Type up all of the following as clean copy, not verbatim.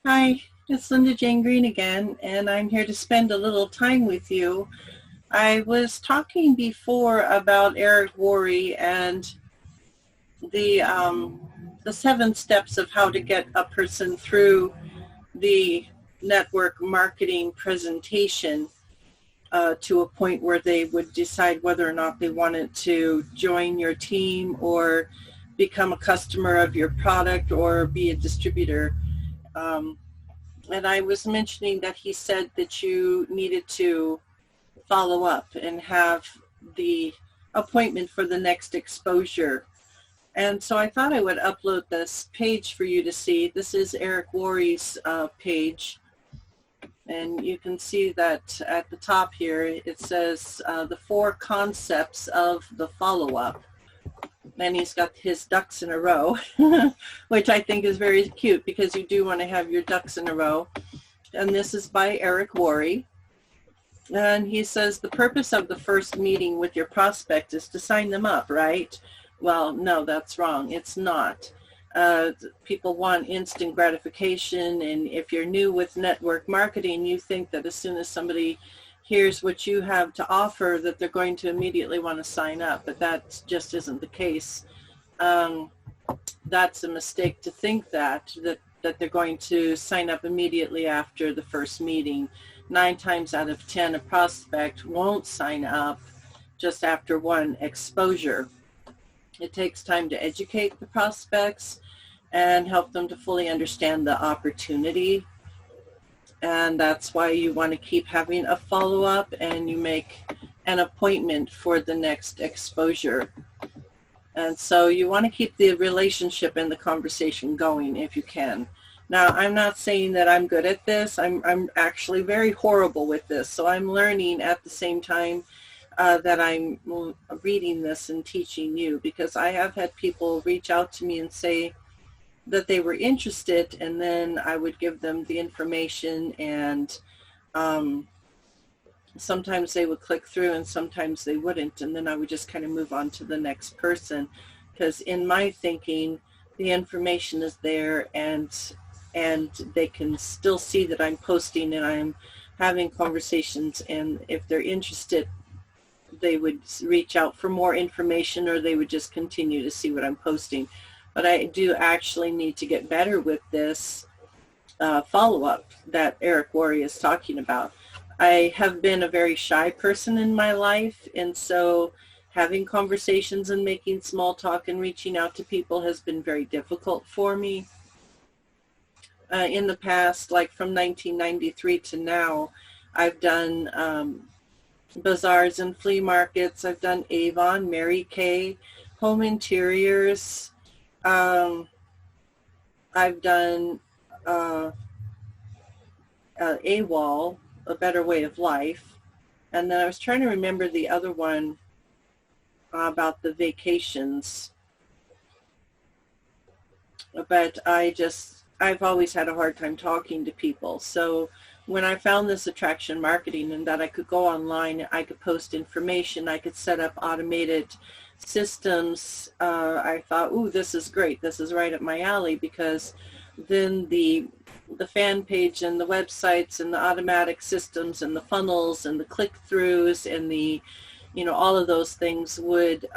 Hi, it's Linda Jane Green again, and I'm here to spend a little time with you. I was talking before about Eric Worre and the um, the 7 steps of how to get a person through the network marketing presentation to a point where they would decide whether or not they wanted to join your team or become a customer of your product or be a distributor. Um, and I was mentioning that he said that you needed to follow up and have the appointment for the next exposure. And so I thought I would upload this page for you to see. This is Eric Worre's page. And you can see that at the top here, it says the 4 concepts of the follow-up. And he's got his ducks in a row, which I think is very cute because you do want to have your ducks in a row. And this is by Eric Worre. And he says the purpose of the first meeting with your prospect is to sign them up, right? Well, no, that's wrong. It's not. People want instant gratification, and if you're new with network marketing, you think that as soon as somebody hears what you have to offer that they're going to immediately want to sign up, but that just isn't the case. That's a mistake to think that they're going to sign up immediately after the first meeting. 9 times out of 10, a prospect won't sign up just after one exposure. It takes time to educate the prospects and help them to fully understand the opportunity. And that's why you want to keep having a follow-up and you make an appointment for the next exposure. And so you want to keep the relationship and the conversation going if you can. Now, I'm not saying that I'm good at this. I'm actually very horrible with this. So I'm learning at the same time that I'm reading this and teaching you, because I have had people reach out to me and say that they were interested, and then I would give them the information, and sometimes they would click through and sometimes they wouldn't, and then I would just kind of move on to the next person, because in my thinking the information is there and they can still see that I'm posting and I'm having conversations, and if they're interested they would reach out for more information or they would just continue to see what I'm posting. But I do actually need to get better with this follow-up that Eric Worre is talking about. I have been a very shy person in my life, and so having conversations and making small talk and reaching out to people has been very difficult for me. In the past, like from 1993 to now, I've done bazaars and flea markets. I've done Avon, Mary Kay, home interiors. I've done AWOL, A Better Way of Life. And then I was trying to remember the other one about the vacations. But I've always had a hard time talking to people. So when I found this attraction marketing and that I could go online, I could post information, I could set up automated systems, I thought, ooh, this is great. This is right up my alley, because then the fan page and the websites and the automatic systems and the funnels and the click-throughs and the, all of those things would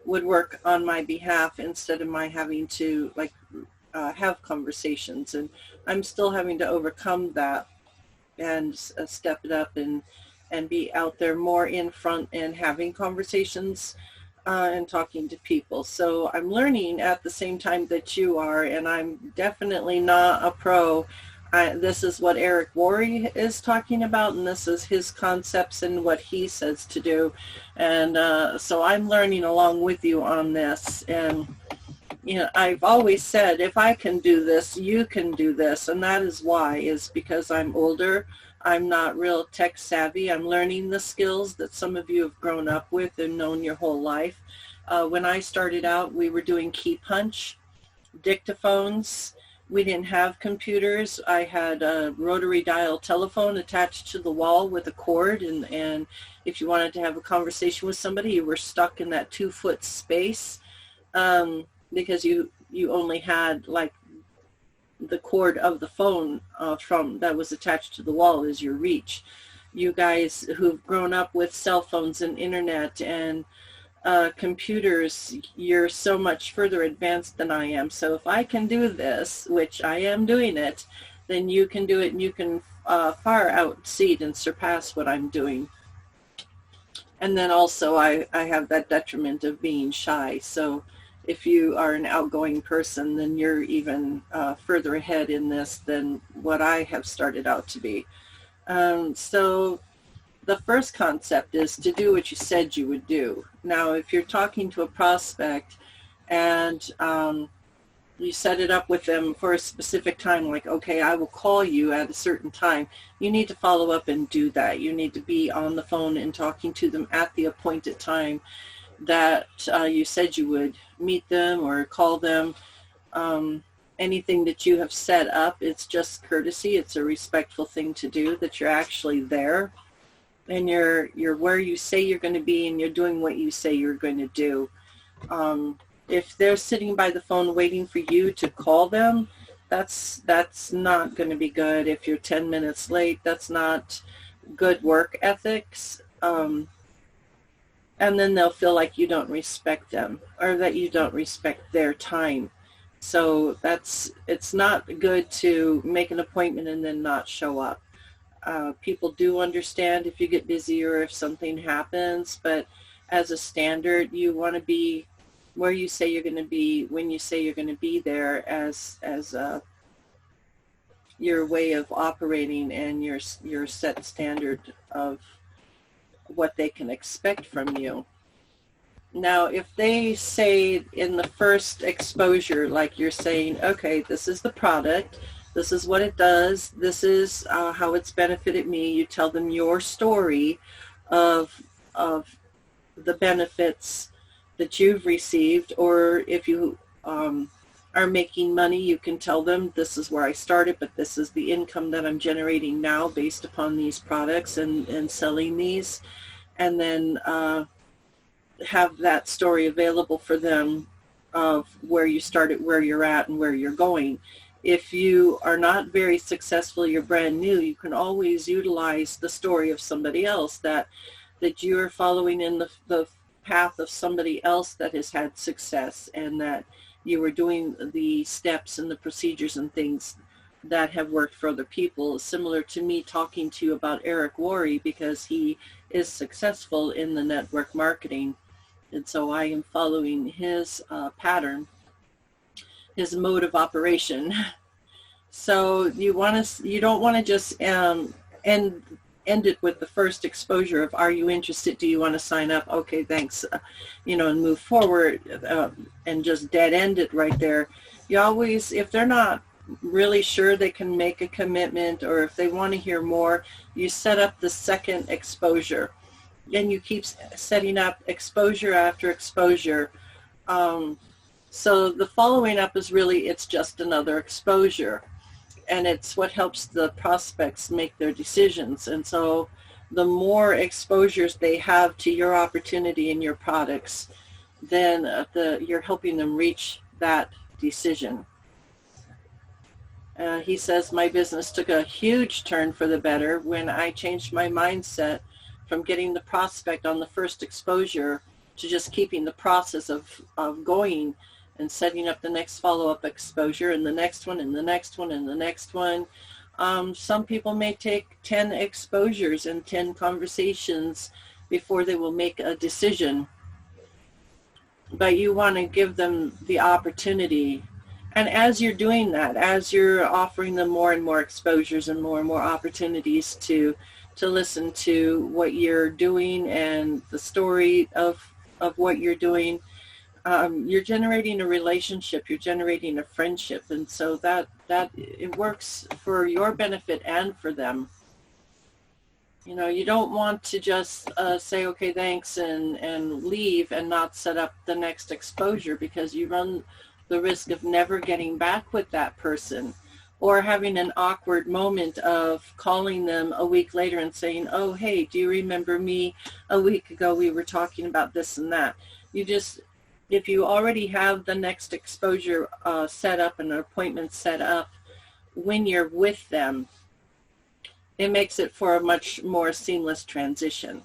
work on my behalf instead of my having to have conversations. And I'm still having to overcome that and step it up and be out there more in front and having conversations and talking to people. So I'm learning at the same time that you are, and I'm definitely not a pro. This is what Eric Worre is talking about, and this is his concepts and what he says to do. And so I'm learning along with you on this. And I've always said, if I can do this, you can do this. And that is why, is because I'm older. I'm not real tech savvy. I'm learning the skills that some of you have grown up with and known your whole life. When I started out, we were doing key punch, dictaphones. We didn't have computers. I had a rotary dial telephone attached to the wall with a cord, and if you wanted to have a conversation with somebody, you were stuck in that 2-foot space because you only had the cord of the phone from that was attached to the wall is your reach. You guys who've grown up with cell phones and internet and computers, you're so much further advanced than I am. So if I can do this, which I am doing it, then you can do it, and you can far exceed and surpass what I'm doing. And then also I have that detriment of being shy. So if you are an outgoing person, then you're even further ahead in this than what I have started out to be. So the first concept is to do what you said you would do. Now, if you're talking to a prospect and you set it up with them for a specific time, like, okay, I will call you at a certain time, you need to follow up and do that. You need to be on the phone and talking to them at the appointed time that you said you would meet them or call them. Anything that you have set up, it's just courtesy. It's a respectful thing to do, that you're actually there and you're where you say you're going to be, and you're doing what you say you're going to do. If they're sitting by the phone waiting for you to call them, that's not going to be good. If you're 10 minutes late, that's not good work ethics. And then they'll feel like you don't respect them, or that you don't respect their time. So it's not good to make an appointment and then not show up. People do understand if you get busy or if something happens, but as a standard, you want to be where you say you're going to be, when you say you're going to be there, as your way of operating and your set standard of what they can expect from you. Now, if they say in the first exposure, like you're saying, okay, this is the product, this is what it does, this is how it's benefited me, you tell them your story of the benefits that you've received, or if you are making money, you can tell them, this is where I started, but this is the income that I'm generating now based upon these products and selling these, and then have that story available for them of where you started, where you're at, and where you're going. If you are not very successful, you're brand new, you can always utilize the story of somebody else, that you're following in the path of somebody else that has had success, and that you were doing the steps and the procedures and things that have worked for other people. Similar to me talking to you about Eric Worre, because he is successful in the network marketing. And so I am following his pattern, his mode of operation. So you don't want to just end it with the first exposure of, are you interested? Do you want to sign up? Okay, thanks. And move forward and just dead end it right there. You always, if they're not really sure they can make a commitment, or if they want to hear more, you set up the second exposure. And you keep setting up exposure after exposure. So the following up is really, it's just another exposure. And it's what helps the prospects make their decisions. And so the more exposures they have to your opportunity and your products, then you're helping them reach that decision. He says, my business took a huge turn for the better when I changed my mindset from getting the prospect on the first exposure to just keeping the process of going and setting up the next follow-up exposure, and the next one, and the next one, and the next one. Some people may take 10 exposures and 10 conversations before they will make a decision. But you want to give them the opportunity. And as you're doing that, as you're offering them more and more exposures and more opportunities to listen to what you're doing and the story of what you're doing, you're generating a relationship, you're generating a friendship. And so that it works for your benefit and for them. You don't want to just say, okay, thanks, and leave and not set up the next exposure, because you run the risk of never getting back with that person, or having an awkward moment of calling them a week later and saying, oh, hey, do you remember me? A week ago we were talking about this and that. If you already have the next exposure set up and an appointment set up, when you're with them, it makes it for a much more seamless transition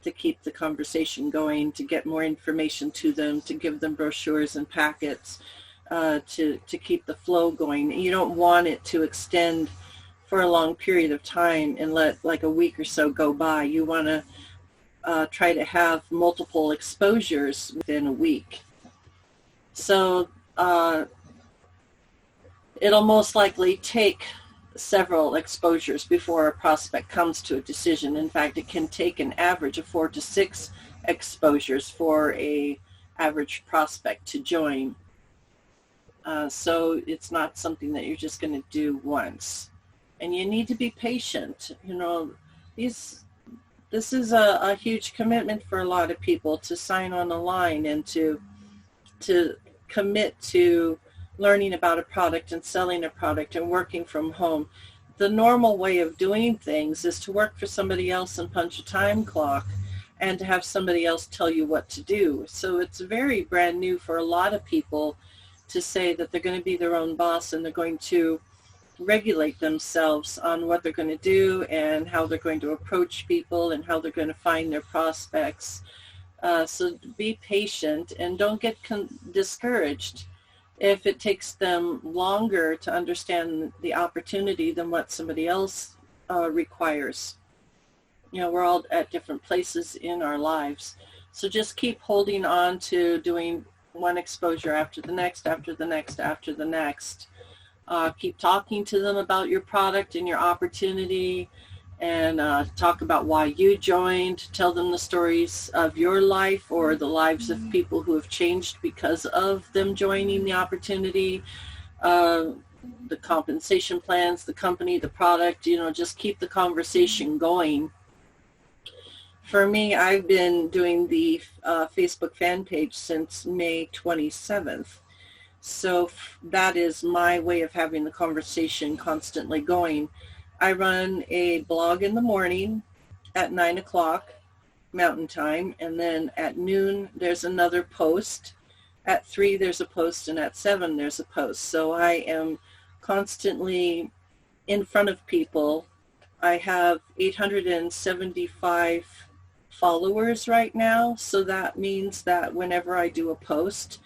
to keep the conversation going, to get more information to them, to give them brochures and packets, to keep the flow going. You don't want it to extend for a long period of time and let like a week or so go by. You want to try to have multiple exposures within a week. So it'll most likely take several exposures before a prospect comes to a decision. In fact, it can take an average of 4 to 6 exposures for a average prospect to join. So it's not something that you're just going to do once. And you need to be patient. You know, this is a huge commitment for a lot of people to sign on the line and to commit to learning about a product and selling a product and working from home. The normal way of doing things is to work for somebody else and punch a time clock and to have somebody else tell you what to do. So it's very brand new for a lot of people to say that they're going to be their own boss and they're going to regulate themselves on what they're going to do and how they're going to approach people and how they're going to find their prospects. So be patient and don't get discouraged if it takes them longer to understand the opportunity than what somebody else requires. You know, we're all at different places in our lives. So just keep holding on to doing one exposure after the next, after the next, after the next. Keep talking to them about your product and your opportunity, and talk about why you joined. Tell them the stories of your life or the lives of people who have changed because of them joining the opportunity, the compensation plans, the company, the product. You know, just keep the conversation going. For me, I've been doing the Facebook fan page since May 27th. So that is my way of having the conversation constantly going. I run a blog in the morning at 9 o'clock Mountain Time, and then at noon there's another post. At 3 there's a post, and at 7 there's a post. So I am constantly in front of people. I have 875 followers right now, so that means that whenever I do a post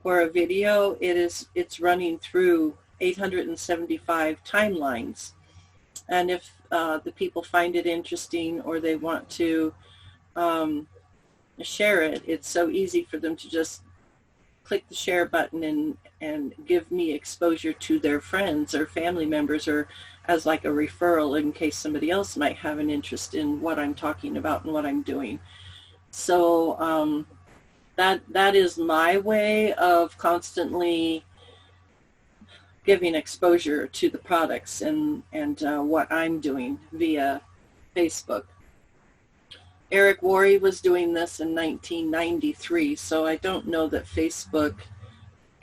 or a video, it's running through 875 timelines. And if the people find it interesting or they want to share it, it's so easy for them to just click the share button and give me exposure to their friends or family members, or as like a referral in case somebody else might have an interest in what I'm talking about and what I'm doing. So that is my way of constantly giving exposure to the products and what I'm doing via Facebook. Eric Worre was doing this in 1993, so I don't know that Facebook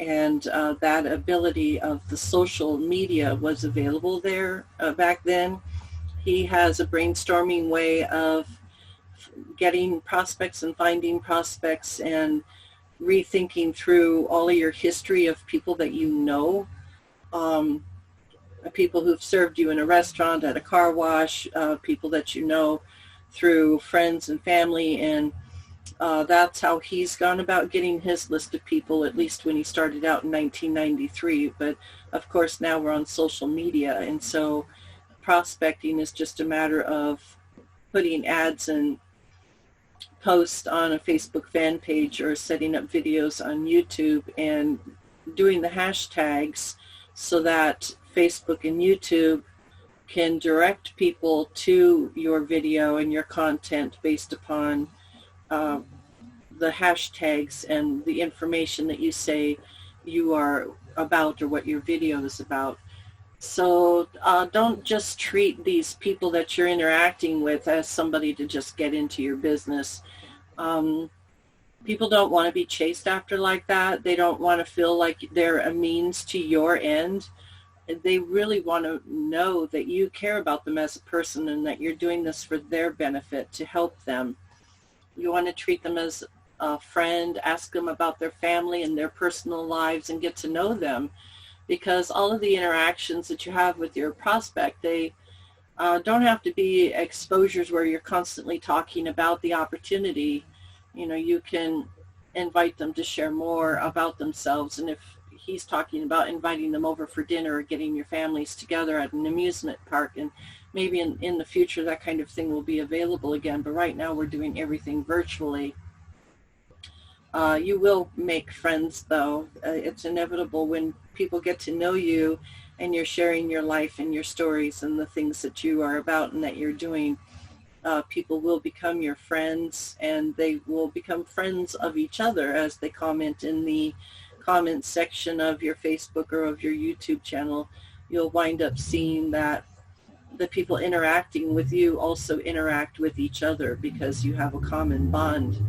and that ability of the social media was available there back then. He has a brainstorming way of getting prospects and finding prospects and rethinking through all of your history of people that you know. People who've served you in a restaurant, at a car wash, people that you know through friends and family, and that's how he's gone about getting his list of people, at least when he started out in 1993. But of course now we're on social media, and so prospecting is just a matter of putting ads and posts on a Facebook fan page or setting up videos on YouTube and doing the hashtags so that Facebook and YouTube can direct people to your video and your content based upon the hashtags and the information that you say you are about or what your video is about. So don't just treat these people that you're interacting with as somebody to just get into your business. People don't want to be chased after like that. They don't want to feel like they're a means to your end. They really want to know that you care about them as a person and that you're doing this for their benefit, to help them. You want to treat them as a friend, ask them about their family and their personal lives and get to know them. because all of the interactions that you have with your prospect, they don't have to be exposures where you're constantly talking about the opportunity. You know, you can invite them to share more about themselves. And if he's talking about inviting them over for dinner or getting your families together at an amusement park, and maybe in the future that kind of thing will be available again. But right now we're doing everything virtually. You will make friends, though. It's inevitable when people get to know you and you're sharing your life and your stories and the things that you are about and that you're doing. People will become your friends, and they will become friends of each other as they comment in the comment section of your Facebook or of your YouTube channel. You'll wind up seeing that the people interacting with you also interact with each other because you have a common bond.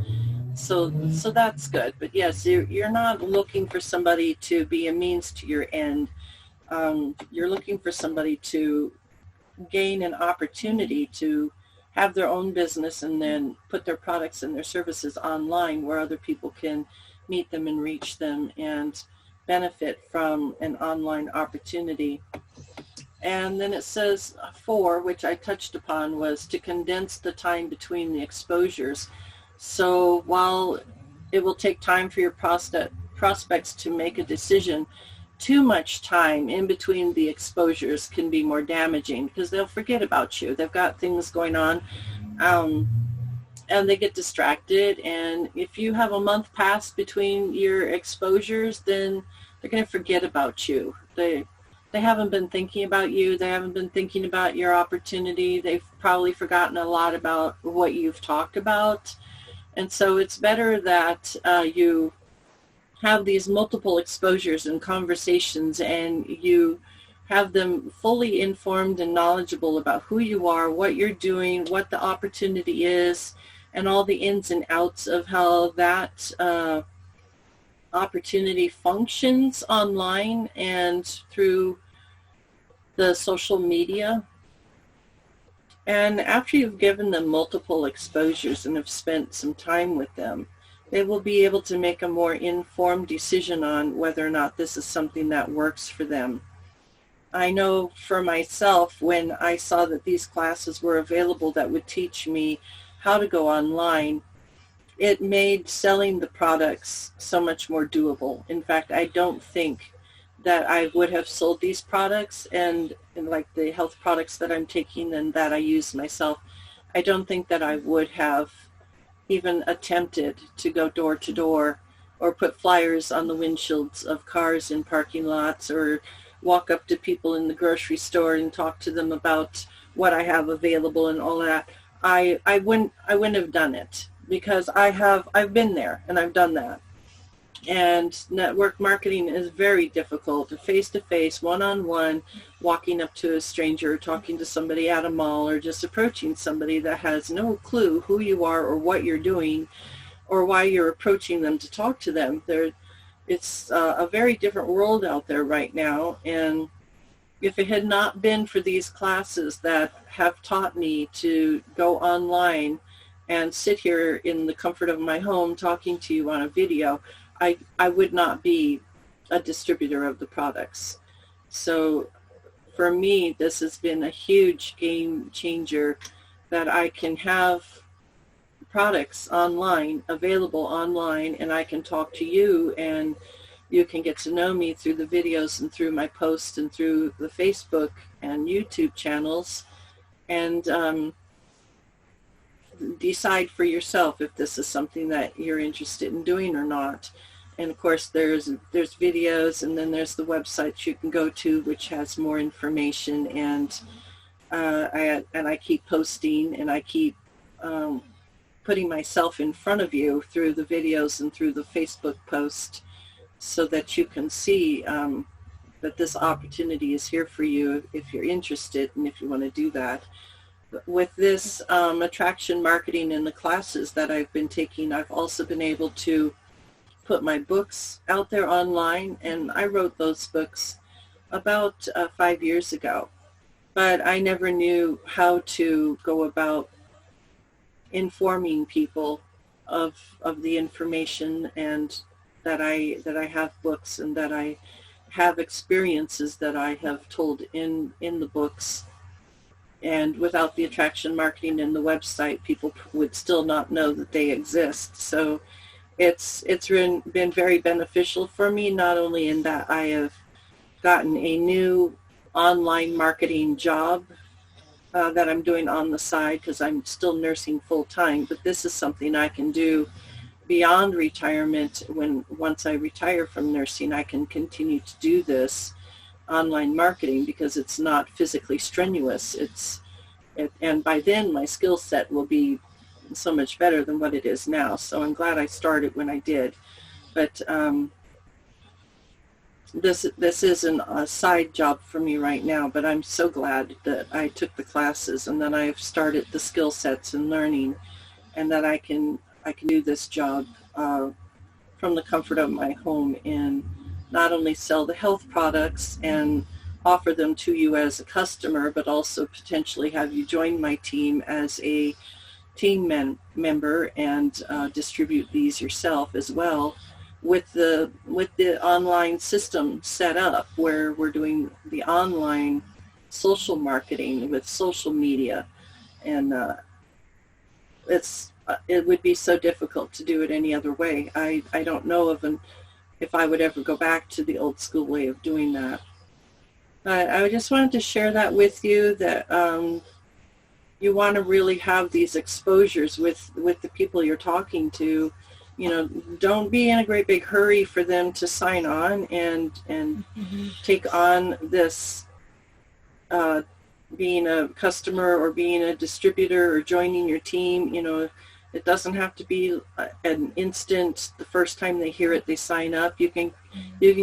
So that's good. But yes, you're not looking for somebody to be a means to your end. You're looking for somebody to gain an opportunity to have their own business and then put their products and their services online where other people can meet them and reach them and benefit from an online opportunity. And then it says 4, which I touched upon, was to condense the time between the exposures. So while it will take time for your prospects to make a decision, too much time in between the exposures can be more damaging because they'll forget about you. They've got things going on, and they get distracted. And if you have a month pass between your exposures, then they're going to forget about you. They haven't been thinking about you. They haven't been thinking about your opportunity. They've probably forgotten a lot about what you've talked about. And so it's better that you have these multiple exposures and conversations, and you have them fully informed and knowledgeable about who you are, what you're doing, what the opportunity is, and all the ins and outs of how that opportunity functions online and through the social media. And after you've given them multiple exposures and have spent some time with them, they will be able to make a more informed decision on whether or not this is something that works for them. I know for myself, when I saw that these classes were available that would teach me how to go online, it made selling the products so much more doable. In fact, I don't think that I would have sold these products and like the health products that I'm taking and that I use myself. I don't think that I would have even attempted to go door to door or put flyers on the windshields of cars in parking lots or walk up to people in the grocery store and talk to them about what I have available and all that. I wouldn't have done it because I've been there and I've done that. And network marketing is very difficult, face-to-face, one-on-one, walking up to a stranger, talking to somebody at a mall, or just approaching somebody that has no clue who you are or what you're doing or why you're approaching them to talk to them. It's a very different world out there right now. And if it had not been for these classes that have taught me to go online and sit here in the comfort of my home talking to you on a video, I would not be a distributor of the products. So for me, this has been a huge game changer that I can have products online, available online, and I can talk to you and you can get to know me through the videos and through my posts and through the Facebook and YouTube channels, and decide for yourself if this is something that you're interested in doing or not. And of course there's videos, and then there's the website you can go to which has more information, and I keep posting and I keep putting myself in front of you through the videos and through the Facebook post so that you can see that this opportunity is here for you if you're interested and if you want to do that. With this attraction marketing and the classes that I've been taking, I've also been able to put my books out there online, and I wrote those books about 5 years ago, but I never knew how to go about informing people of the information and that I have books and that I have experiences that I have told in the books. And without the attraction marketing and the website, people would still not know that they exist. So it's been very beneficial for me, not only in that I have gotten a new online marketing job that I'm doing on the side because I'm still nursing full time, but this is something I can do beyond retirement. Once I retire from nursing, I can continue to do this online marketing because it's not physically strenuous. And by then my skill set will be so much better than what it is now. So I'm glad I started when I did. But this isn't a side job for me right now, but I'm so glad that I took the classes and that I've started the skill sets and learning, and that I can do this job from the comfort of my home and not only sell the health products and offer them to you as a customer, but also potentially have you join my team as a team member and distribute these yourself as well, with the online system set up where we're doing the online social marketing with social media. And it would be so difficult to do it any other way. I don't know if I would ever go back to the old school way of doing that. I just wanted to share that with you, that you want to really have these exposures with the people you're talking to. You know, don't be in a great big hurry for them to sign on and take on this being a customer or being a distributor or joining your team. You know, it doesn't have to be an instant. The first time they hear it, they sign up. You can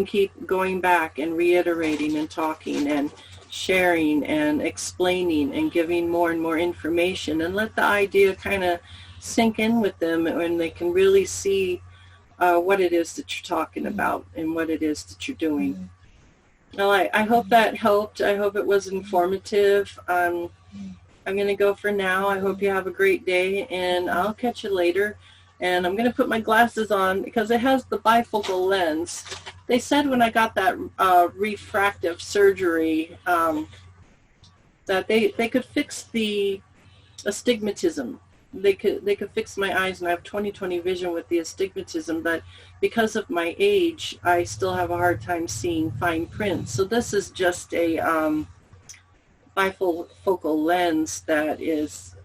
keep going back and reiterating and talking and sharing and explaining and giving more and more information, and let the idea kind of sink in with them, and they can really see what it is that you're talking about and what it is that you're doing. Well, I hope that helped. I hope it was informative. I'm going to go for now. I hope you have a great day, and I'll catch you later. And I'm going to put my glasses on because it has the bifocal lens. They said when I got that refractive surgery that they could fix the astigmatism. They could fix my eyes, and I have 20/20 vision with the astigmatism, but because of my age, I still have a hard time seeing fine print. So this is just a bifocal lens that is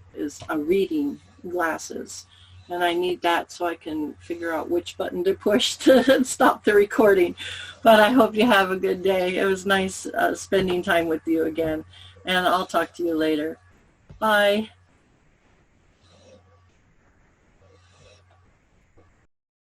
a reading glasses, and I need that so I can figure out which button to push to stop the recording. But I hope you have a good day. It was nice spending time with you again, and I'll talk to you later. Bye.